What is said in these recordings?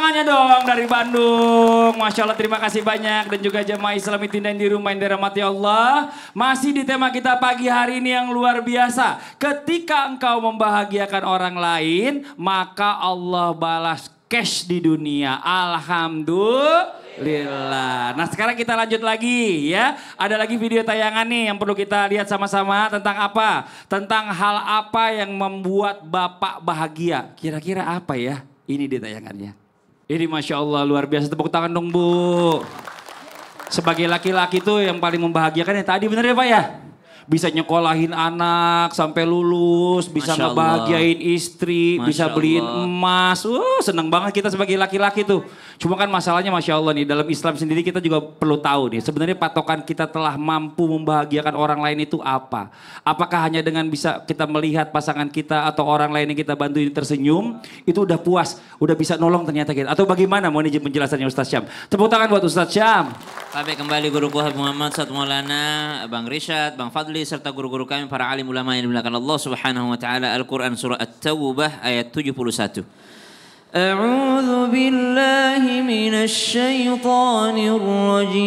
tangannya dong dari Bandung. Masya Allah, terima kasih banyak. Dan juga jemaah Islam yang di rumah yang dirahmati Allah. Masih di tema kita pagi hari ini yang luar biasa. Ketika engkau membahagiakan orang lain, maka Allah balas cash di dunia. Alhamdulillah. Nah sekarang kita lanjut lagi ya. Ada lagi video tayangan nih yang perlu kita lihat sama-sama. Tentang apa? Tentang hal apa yang membuat Bapak bahagia. Kira-kira apa ya? Ini dia tayangannya. Ini Masya Allah luar biasa. Tepuk tangan dong Bu. Sebagai laki-laki tuh yang paling membahagiakan yang tadi, bener ya Pak ya? Bisa nyekolahin anak sampai lulus, bisa ngebahagiain istri, bisa beliin emas. Seneng banget kita sebagai laki-laki tuh. Cuma kan masalahnya Masya Allah nih, dalam Islam sendiri kita juga perlu tahu nih. Sebenarnya patokan kita telah mampu membahagiakan orang lain itu apa? Apakah hanya dengan bisa kita melihat pasangan kita atau orang lain yang kita bantu ini tersenyum, itu udah puas, udah bisa nolong ternyata kita. Atau bagaimana mohon izin penjelasannya Ustaz Syam. Tepuk tangan buat Ustaz Syam. Sampai kembali guruku Habib Muhammad Ustaz Maulana, Bang Rishad, Bang Fadli, serta guru-guru kami para alim ulama yang dimuliakan Allah Subhanahu wa taala. Al-Qur'an surah At-Taubah ayat 71. A'udzu billahi minasy syaithanir rajim.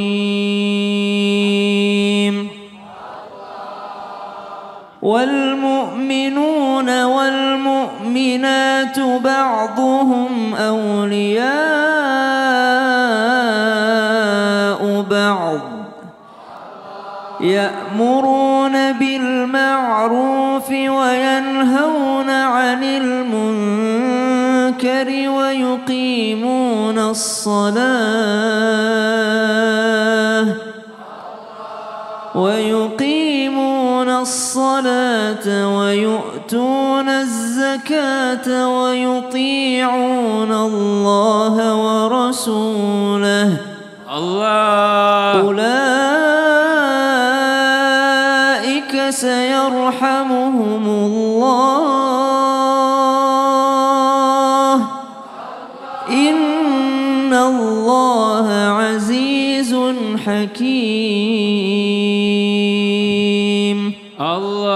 Wal mu'minuna wal mu'minatu ba'dhuhum awliya'u ba'd. يأمرون بالمعروف وينهون عن المنكر ويقيمون الصلاة ويؤتون الزكاة ويطيعون الله ورسوله سيرحمهم الله إن الله عزيز حكيم. Allah.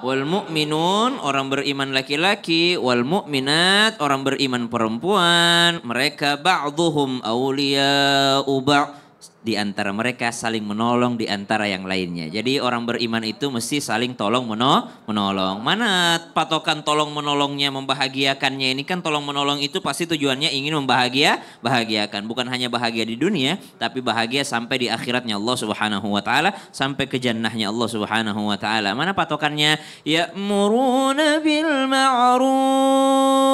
Wal mu'minun orang beriman laki-laki, wal mu'minat orang beriman perempuan, mereka ba'dhuhum awliya'u ba'd. Di antara mereka saling menolong di antara yang lainnya. Jadi orang beriman itu mesti saling tolong menolong. Mana patokan tolong menolongnya, membahagiakannya? Ini kan tolong menolong itu pasti tujuannya ingin bahagiakan. Bukan hanya bahagia di dunia, tapi bahagia sampai di akhiratnya Allah Subhanahu wa taala, sampai ke jannahnya Allah Subhanahu wa taala. Mana patokannya? Ya'muruna bil ma'ruf.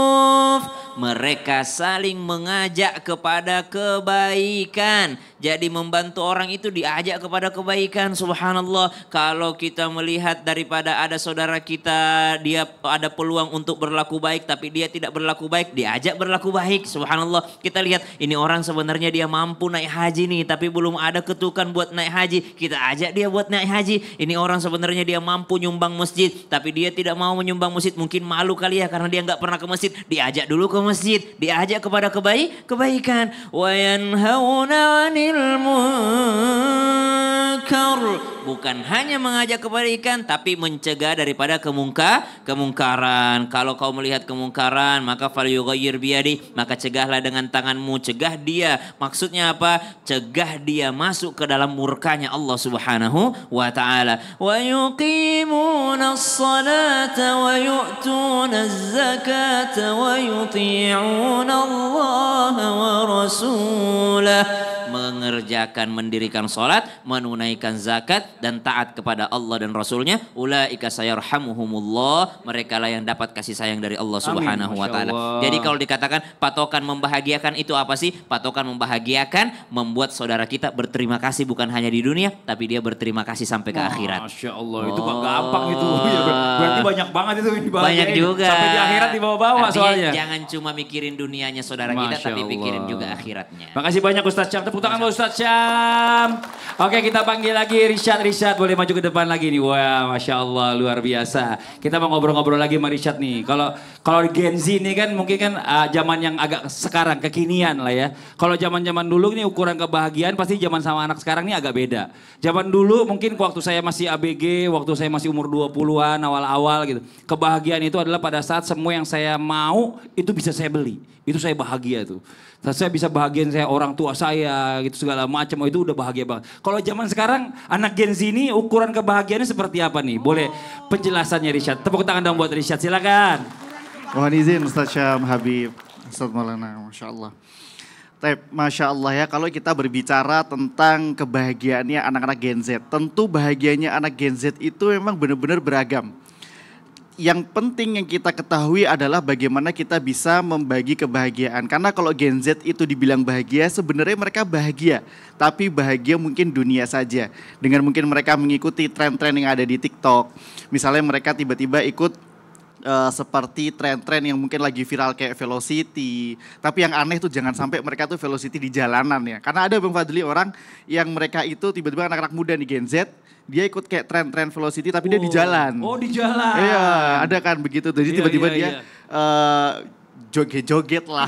Mereka saling mengajak kepada kebaikan. Jadi membantu orang itu diajak kepada kebaikan. Subhanallah. Kalau kita melihat daripada ada saudara kita, dia ada peluang untuk berlaku baik, tapi dia tidak berlaku baik, diajak berlaku baik. Subhanallah. Kita lihat ini orang sebenarnya dia mampu naik haji nih, tapi belum ada ketukan buat naik haji. Kita ajak dia buat naik haji. Ini orang sebenarnya dia mampu nyumbang masjid, tapi dia tidak mau menyumbang masjid. Mungkin malu kali ya karena dia nggak pernah ke masjid. Diajak dulu ke masjid, diajak kepada kebaikan. Wa yanhauna 'anil munkar. Bukan hanya mengajak kebaikan, tapi mencegah daripada kemungkaran. Kalau kau melihat kemungkaran, maka falyughayyir biyadi, maka cegahlah dengan tanganmu, cegah dia. Maksudnya apa? Cegah dia masuk ke dalam murkanya Allah Subhanahu wa taala. Wa yuqimunas salata wa yu'tunaz zakata wa yuti'una Allah wa rasulah. Mengerjakan, mendirikan salat, menunaikan zakat dan taat kepada Allah dan Rasulnya. Ulaika sayarhamuhumullah. Mereka lah yang dapat kasih sayang dari Allah Subhanahu wa taala. Jadi kalau dikatakan patokan membahagiakan itu apa sih? Patokan membahagiakan membuat saudara kita berterima kasih bukan hanya di dunia, tapi dia berterima kasih sampai ke akhirat. Masya Allah, itu gak gampang itu. Berarti banyak banget itu yang dibahagiain. Banyak juga. Sampai di akhirat dibawa-bawa soalnya. Jangan cuma mikirin dunianya saudara kita, tapi pikirin juga akhiratnya. Makasih banyak Ustaz Syam. Tepuk tangan Ustaz. Ustadz Syam. Oke, kita panggil lagi Rishad boleh maju ke depan lagi nih. Wah, Masya Allah luar biasa. Kita mau ngobrol-ngobrol lagi sama Rishad nih. Kalau Gen Z ini kan mungkin kan zaman yang agak sekarang kekinian lah ya. Kalau zaman-zaman dulu nih ukuran kebahagiaan pasti zaman sama anak sekarang ini agak beda. Zaman dulu mungkin waktu saya masih ABG, waktu saya masih umur 20-an awal-awal gitu. Kebahagiaan itu adalah pada saat semua yang saya mau itu bisa saya beli. Itu saya bahagia tuh. Saya bisa bahagian saya orang tua saya gitu segala macam. Oh, itu udah bahagia banget. Kalau zaman sekarang anak Gen Z ini ukuran kebahagiaannya seperti apa nih? Boleh penjelasannya Rishad. Tepuk tangan dong buat Rishad, silakan. Mohon izin Ustaz Syam Habib, Ustaz Maulana, Masya Allah. Masya Allah ya, kalau kita berbicara tentang kebahagiaannya anak-anak Gen Z, tentu bahagianya anak Gen Z itu memang benar-benar beragam. Yang penting yang kita ketahui adalah bagaimana kita bisa membagi kebahagiaan. Karena kalau Gen Z itu dibilang bahagia, sebenarnya mereka bahagia. Tapi bahagia mungkin dunia saja. Dengan mungkin mereka mengikuti tren-tren yang ada di TikTok. Misalnya mereka tiba-tiba ikut seperti tren-tren yang mungkin lagi viral kayak velocity. Tapi yang aneh tuh jangan sampai mereka tuh velocity di jalanan ya. Karena ada Bang Fadli orang yang mereka itu tiba-tiba anak-anak muda nih Gen Z, dia ikut kayak tren-tren velocity tapi dia di jalan. Oh, di jalan. Iya, ada kan begitu. Jadi tiba-tiba dia joget-joget lah.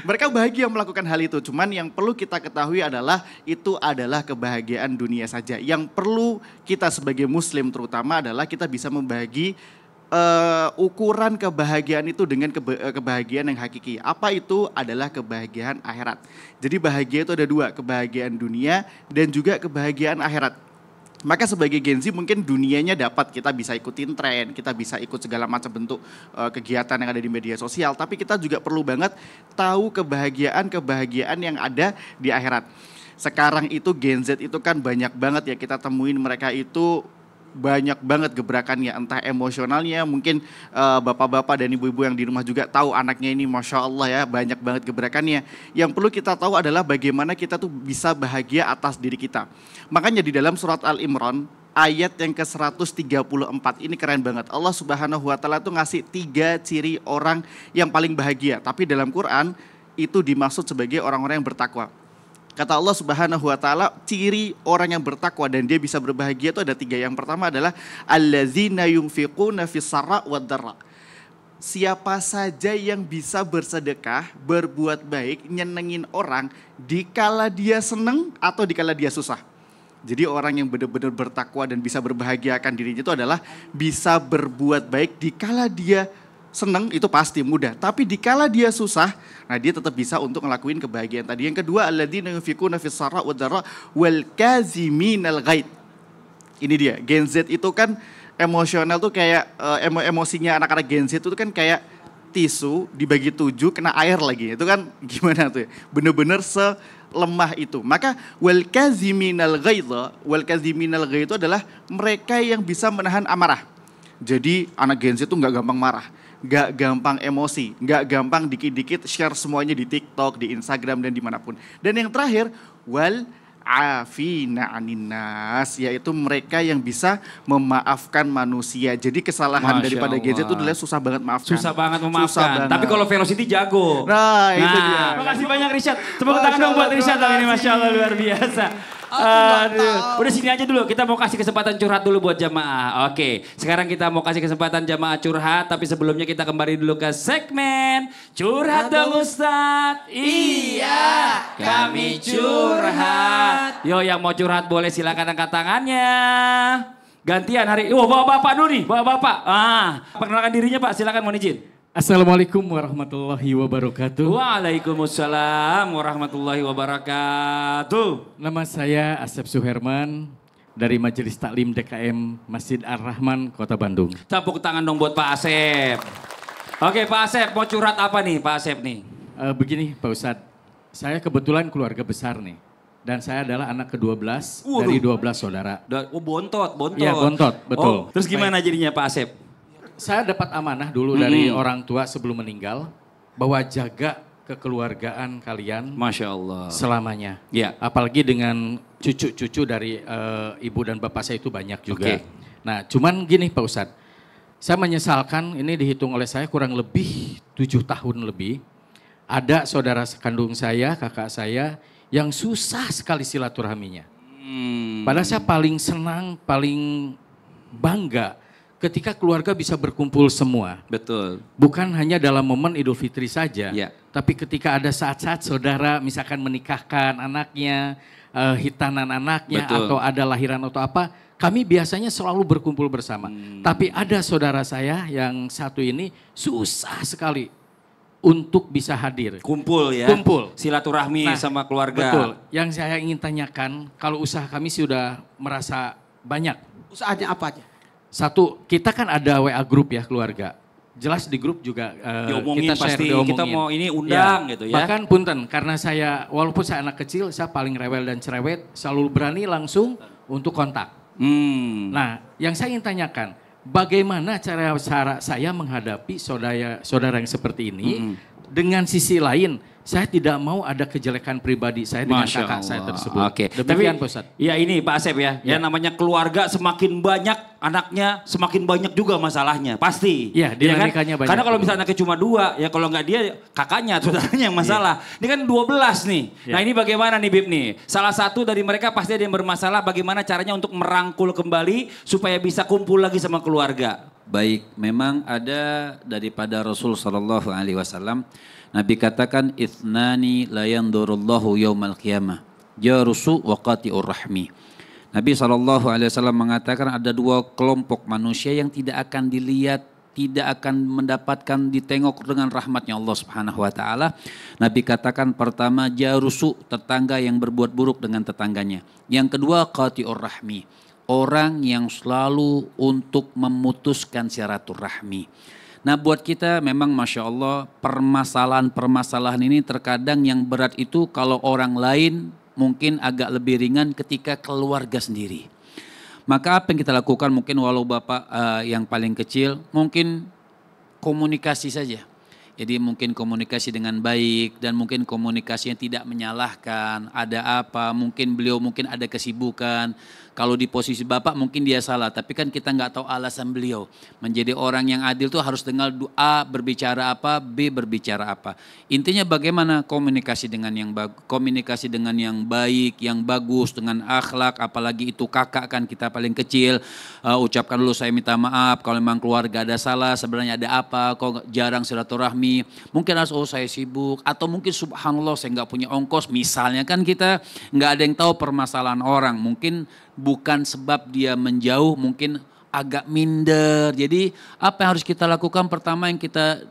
Mereka bahagia melakukan hal itu. Cuman yang perlu kita ketahui adalah itu adalah kebahagiaan dunia saja. Yang perlu kita sebagai muslim terutama adalah kita bisa membagi ukuran kebahagiaan itu dengan kebahagiaan yang hakiki. Apa itu? Adalah kebahagiaan akhirat. Jadi bahagia itu ada dua, kebahagiaan dunia dan juga kebahagiaan akhirat. Maka sebagai Gen Z mungkin dunianya dapat, kita bisa ikutin tren, kita bisa ikut segala macam bentuk kegiatan yang ada di media sosial. Tapi kita juga perlu banget tahu kebahagiaan yang ada di akhirat. Sekarang itu Gen Z itu kan banyak banget ya kita temuin mereka itu banyak banget gebrakannya, entah emosionalnya, mungkin bapak-bapak dan ibu-ibu yang di rumah juga tahu anaknya ini Masya Allah ya, banyak banget gebrakannya. Yang perlu kita tahu adalah bagaimana kita tuh bisa bahagia atas diri kita. Makanya di dalam surat Al-Imran, ayat yang ke-134, ini keren banget. Allah Subhanahu wa Ta'ala tuh ngasih 3 ciri orang yang paling bahagia. Tapi dalam Quran, itu dimaksud sebagai orang-orang yang bertakwa. Kata Allah Subhanahu wa Ta'ala, ciri orang yang bertakwa dan dia bisa berbahagia itu ada 3. Yang pertama adalah allazina yunfiquna fis sarra wad dharra. Siapa saja yang bisa bersedekah, berbuat baik, nyenengin orang dikala dia seneng atau dikala dia susah. Jadi orang yang benar-benar bertakwa dan bisa berbahagiakan dirinya itu adalah bisa berbuat baik dikala dia seneng, itu pasti mudah. Tapi dikala dia susah, nah dia tetap bisa untuk ngelakuin kebahagiaan tadi. Yang kedua, alladzina yunfiquna fis sarra wad dharra wal kaziminal ghaid. Ini dia, Gen Z itu kan emosional tuh kayak emosinya anak-anak Gen Z itu kan kayak tisu dibagi 7 kena air lagi. Itu kan gimana tuh ya? Bener-bener selemah itu. Maka wal kaziminal ghaid itu adalah mereka yang bisa menahan amarah. Jadi anak Gen Z itu nggak gampang marah, nggak gampang emosi, nggak gampang dikit-dikit share semuanya di TikTok, di Instagram dan dimanapun. Dan yang terakhir, wal afina aninnas, yaitu mereka yang bisa memaafkan manusia. Jadi kesalahan Masya daripada Gen Z itu Allah. adalah susah banget maafkan. Susah banget memaafkan. Susah banget. Tapi kalau velocity jago. Nah, itu dia. Makasih banyak Rishad. Tepuk tangan dong buat Rishad ini, Masya Allah luar biasa. Aduh, udah sini aja dulu. Kita mau kasih kesempatan curhat dulu buat jamaah. Oke, sekarang kita mau kasih kesempatan jamaah curhat. Tapi sebelumnya kita kembali dulu ke segmen Curhat dong Ustadz. Iya, kami curhat. Yo, yang mau curhat boleh silakan angkat tangannya. Gantian hari. Bapak-bapak dulu nih, bapak-bapak. Perkenalkan dirinya Pak, silakan mohon izin. Assalamualaikum warahmatullahi wabarakatuh. Waalaikumsalam warahmatullahi wabarakatuh. Nama saya Asep Suherman dari Majelis Taklim DKM Masjid Ar-Rahman, Kota Bandung. Tepuk tangan dong buat Pak Asep. Oke Pak Asep, mau curhat apa nih Pak Asep nih? Begini Pak Ustadz, saya kebetulan keluarga besar nih. Dan saya adalah anak ke-12 dari 12 saudara. Bontot. Iya bontot, betul. Terus gimana jadinya Pak Asep? Saya dapat amanah dulu dari orang tua sebelum meninggal. Bahwa jaga kekeluargaan kalian. Masya Allah. Selamanya. Ya. Apalagi dengan cucu-cucu dari ibu dan bapak saya itu banyak juga. Oke. Nah cuman gini Pak Ustadz. Saya menyesalkan ini dihitung oleh saya kurang lebih 7 tahun lebih. Ada saudara kandung saya, kakak saya yang susah sekali silaturahminya. Padahal saya paling senang, paling bangga ketika keluarga bisa berkumpul semua. Betul. Bukan hanya dalam momen Idul Fitri saja, Ya. tapi ketika ada saat-saat saudara misalkan menikahkan anaknya, hitanan anaknya, Betul. atau ada lahiran atau apa, kami biasanya selalu berkumpul bersama. Tapi ada saudara saya yang satu ini susah sekali untuk bisa hadir. Kumpul ya. Kumpul. Silaturahmi Nah, sama keluarga. Betul. Yang saya ingin tanyakan, kalau usaha kami sudah merasa banyak. Usahanya apa aja? Satu, kita kan ada WA grup ya keluarga. Jelas di grup juga Diomongin kita share, pasti, diomongin. kita mau ini undang gitu ya. Bahkan punten, karena saya, walaupun saya anak kecil, saya paling rewel dan cerewet, selalu berani langsung untuk kontak. Nah, yang saya ingin tanyakan, bagaimana cara saya menghadapi saudara yang seperti ini, dengan sisi lain, saya tidak mau ada kejelekan pribadi saya dengan Masya kakak saya Allah. tersebut. Oke. Demikian Pak Ustadz. Ya ini Pak Asep ya. Ya namanya keluarga semakin banyak anaknya, semakin banyak juga masalahnya. Pasti. Iya, dinamikanya banyak. Karena kalau misalnya anaknya cuma 2, ya kalau nggak dia kakaknya, saudaranya yang masalah. Ini kan 12 nih. Nah ini bagaimana nih Bib nih? Salah satu dari mereka pasti ada yang bermasalah. Bagaimana caranya untuk merangkul kembali supaya bisa kumpul lagi sama keluarga? Baik, memang ada daripada Rasul Shallallahu Alaihi Wasallam, Nabi katakan, "Ithnani la yandurullahu yaumal qiyamah, jarusu wa qati'ur rahmi." Nabi Shallallahu Alaihi Wasallam mengatakan ada 2 kelompok manusia yang tidak akan dilihat, tidak akan mendapatkan ditengok dengan rahmatnya Allah Subhanahu Wa Taala. Nabi katakan pertama jarusu, tetangga yang berbuat buruk dengan tetangganya. Yang kedua qati'ur rahmi, orang yang selalu untuk memutuskan silaturahmi. Nah buat kita memang Masya Allah permasalahan ini terkadang yang berat itu kalau orang lain mungkin agak lebih ringan ketika keluarga sendiri. Maka apa yang kita lakukan mungkin walau Bapak yang paling kecil mungkin komunikasi saja. Jadi mungkin komunikasi dengan baik dan mungkin komunikasinya tidak menyalahkan. Ada apa, mungkin beliau mungkin ada kesibukan. Kalau di posisi Bapak mungkin dia salah, tapi kan kita nggak tahu alasan beliau. Menjadi orang yang adil tuh harus dengar A berbicara apa, B berbicara apa. Intinya bagaimana komunikasi dengan yang baik, yang bagus, dengan akhlak, apalagi itu kakak kan kita paling kecil. Ucapkan dulu saya minta maaf kalau memang keluarga ada salah, sebenarnya ada apa, kok jarang silaturahmi. Mungkin harus saya sibuk atau mungkin subhanallah saya nggak punya ongkos. Misalnya kan kita nggak ada yang tahu permasalahan orang. Mungkin bukan sebab dia menjauh, mungkin agak minder. Jadi apa yang harus kita lakukan? Pertama yang kita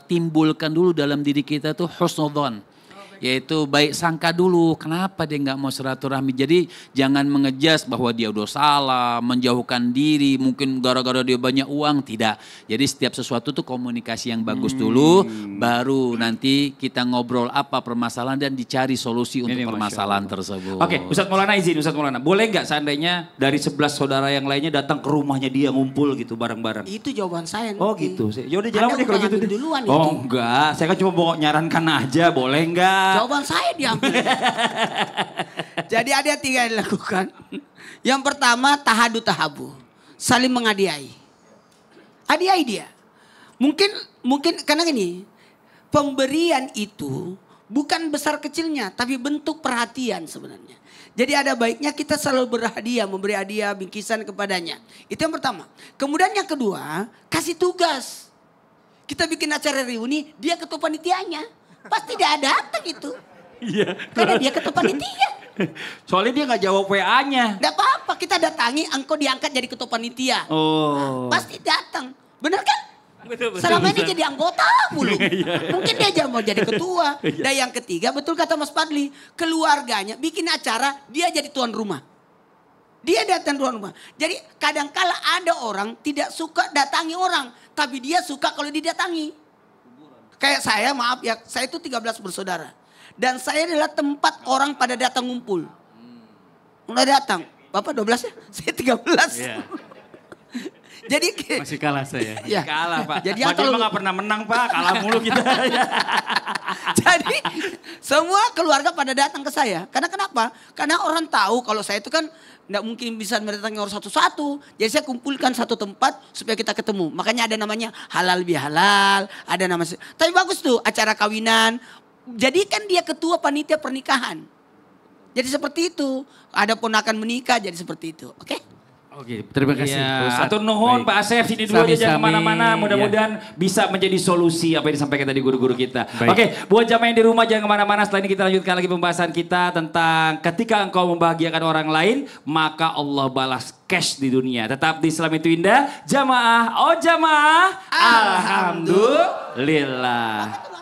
timbulkan dulu dalam diri kita tuh husnudzon. Yaitu baik sangka dulu, kenapa dia nggak mau silaturahmi. Jadi jangan mengejas bahwa dia udah salah, menjauhkan diri, mungkin gara-gara dia banyak uang, tidak. Jadi setiap sesuatu tuh komunikasi yang bagus dulu, baru nanti kita ngobrol apa permasalahan dan dicari solusi untuk permasalahan tersebut. Oke, Ustadz Maulana izin, Ustadz Maulana. Boleh nggak seandainya dari 11 saudara yang lainnya datang ke rumahnya dia ngumpul gitu bareng-bareng? Itu jawaban saya. Oh nanti. gitu. Ya udah jawab Anda deh kalau udah gitu ngambil deh. duluan Oh itu. enggak, saya kan cuma mau nyarankan aja, boleh nggak? Jawaban saya diambil. Jadi ada 3 yang dilakukan. Yang pertama tahadu tahabu. Saling mengadiai. Adiai dia. Mungkin karena gini. Pemberian itu bukan besar kecilnya. Tapi bentuk perhatian sebenarnya. Jadi ada baiknya kita selalu berhadiah. Memberi hadiah bingkisan kepadanya. Itu yang pertama. Kemudian yang kedua. Kasih tugas. Kita bikin acara reuni. Dia ketua panitianya. Pasti dia datang itu. Iya. Karena dia ketua panitia. Soalnya dia nggak jawab WA-nya. Nggak apa-apa, kita datangi, engkau diangkat jadi ketua panitia. Oh. Pasti datang. Benar kan? Betul, Selama ini jadi anggota mulu. Mungkin dia jangan mau jadi ketua. Dan yang ketiga, betul kata Mas Fadli. Keluarganya bikin acara, dia jadi tuan rumah. Dia datang tuan rumah. Jadi kadangkala ada orang tidak suka datangi orang. Tapi dia suka kalau didatangi. Kayak saya, maaf ya, saya itu 13 bersaudara. Dan saya adalah tempat orang pada datang ngumpul. Mulai datang. Bapak 12 ya? Saya 13. Iya. Jadi Masih kalah saya. ya. Kalah Pak. Jadi Jadi kalau nggak pernah menang Pak, kalah mulu kita. jadi semua keluarga pada datang ke saya. Karena kenapa? Karena orang tahu kalau saya itu kan nggak mungkin bisa mendatangi orang satu-satu. Jadi saya kumpulkan satu tempat supaya kita ketemu. Makanya ada namanya halal bihalal, ada nama. Tapi bagus tuh acara kawinan. Jadi kan dia ketua panitia pernikahan. jadi seperti itu. Adapun akan menikah jadi seperti itu. Oke? Oke, terima kasih. Iya, Ustaz. atur nuhun Baik. Pak Asep, sini dulu aja jangan Sami-sami, kemana-mana. ya. Mudah-mudahan bisa menjadi solusi apa yang disampaikan tadi guru-guru kita. Baik. Oke, buat jamaah yang di rumah jangan kemana-mana. Setelah ini kita lanjutkan lagi pembahasan kita tentang ketika engkau membahagiakan orang lain, maka Allah balas cash di dunia. Tetap di Islam itu indah. Jamaah, oh jamaah, alhamdulillah.